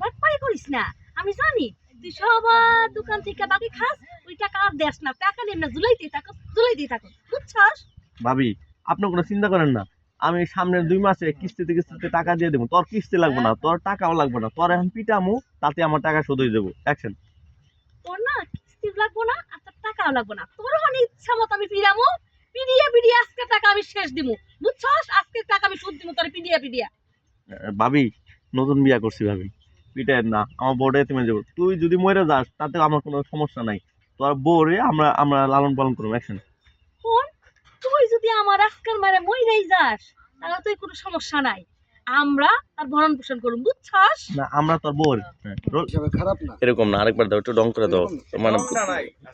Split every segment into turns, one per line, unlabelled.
বাটপারি করিস না। আমি জানি তুই সবার দোকান থেকে বাকি খাস, ওই টাকা আর দেস না, টাকা নিয়ে না জুলাইতেই থাকো, বুঝছস?
ভাবি আপনি কোনো চিন্তা করেন না, আমি সামনের 2 মাসে কিস্তিতে কিস্তিতে টাকা দিয়ে দেবো। তোর কিস্তি লাগবে না, তোর টাকাও লাগবে না, তোর এখন পিটামু, তাতে আমার টাকা শোধ হয়ে যাবো। অ্যাকশন।
তোর না কিস্তি লাগবো না আর তোর টাকাও লাগবো না, তোর হলে ইচ্ছা মতো আমি পিড়ামো, পিড়িয়ে আজকে টাকা আমি শেষ দিমু, বুঝছস? আজকে টাকা আমি সুদ দিমু তোর পিড়িয়া।
ভাবি নতুন বিয়া করছি ভাবি, পিটাই না, আমার বউরে তুমি যাবো। তুই যদি মরে যাস তাতে আমার কোনো সমস্যা নাই, তোর বউরে আমরা আমরা লালন পালন করবো। অ্যাকশন।
শোন, তুই যদি আমার আজকের মারে মইরাই যাস তাহলে তুই কোনো সমস্যা নাই, আমরা তার ভরণ পোষণ করুম, বুঝছস?
না আমরা তোর বউর
হিসাবে খারাপ না।
এরকম না, আরেকবার দাও, একটু ডং করে দাও, মানে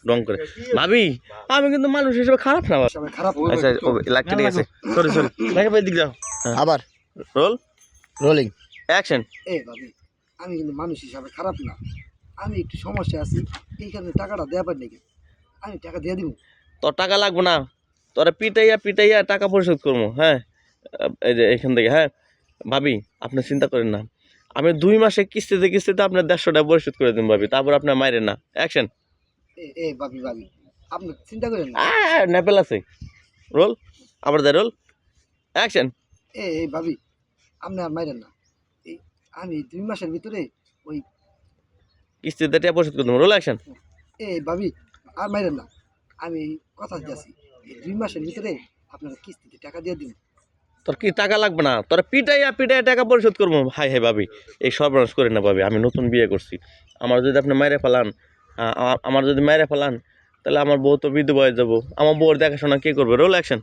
ডং করে। ভাবি আমি কিন্তু মানুষ হিসেবে খারাপ না।
হিসাবে খারাপ হবে
আচ্ছা
একটু।
ও লাগতে ঠিক আছে, সরি দেখে দিক যাও।
আবার
রোল
রোলিং।
অ্যাকশন।
ভাবি আমি কিন্তু মানুষ হিসাবে খারাপ না, আমি একটু সমস্যা আছি, এইখানে টাকাটা দেওয়া পারি নাকি, আমি টাকা দিয়ে দিব।
তোর টাকা লাগবে না, তোরা পিটাইয়া টাকা পরিশোধ করবো। হ্যাঁ এই যে এখান থেকে। হ্যাঁ ভাবি আপনি চিন্তা করেন না, আমি 2 মাসে কিস্তিতে আপনার 150 টাকা পরিশোধ করে দিন ভাবি, তারপর আপনার মাইরেন না। অ্যাকশন।
ভাবি আপনি চিন্তা করেন না।
নেপেল আছে। রোল আবার দেয়, রোল অ্যাকশন।
ভাবি আপনি আর মাইরেন না, এই আমি 2 মাসের ভিতরে ওই
কিস্তিতে টাকা পরিশোধ করে দেবো। Roll action.
ভাবি আর মাইরেন না, আমি কথা দিতেছি এই 2 মাসের ভিতরে আপনার কিস্তিতে টাকা দিয়ে দিন।
তোর কি টাকা লাগবে না, তোরা পিটাইয়া টাকা পরিশোধ করবো। হাই ভাবি এই সর্বনাশ করে না ভাবি, আমি নতুন বিয়ে করছি, আমার যদি আপনি মাইরে ফেলান, তাহলে আমার বউ তো বিধবা হয়ে যাবো, আমার বউর দেখাশোনা কে করবে। Roll action.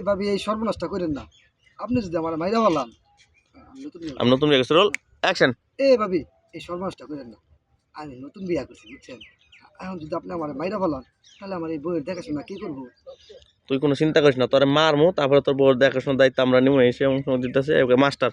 ভাবি এই সর্বনাশটা করেন না, আপনি যদি আমার মাইরা বললাম
আমি নতুন বিয়ে করছি। Roll action.
ভাবি এই সর্বনাশটা করেন না, আমি নতুন বিয়া করছি বুঝছেন, এখন যদি আপনি আমার মাইরা বলান তাহলে আমার এই বইয়ের দেখাশোনা কি করবো।
তুই কোনো চিন্তা করিস না, তোর মারমো, তারপরে তোর বউর দেখাশোনার দায়িত্ব আমরা নিবো। এসে দিতেছে মাস্টার।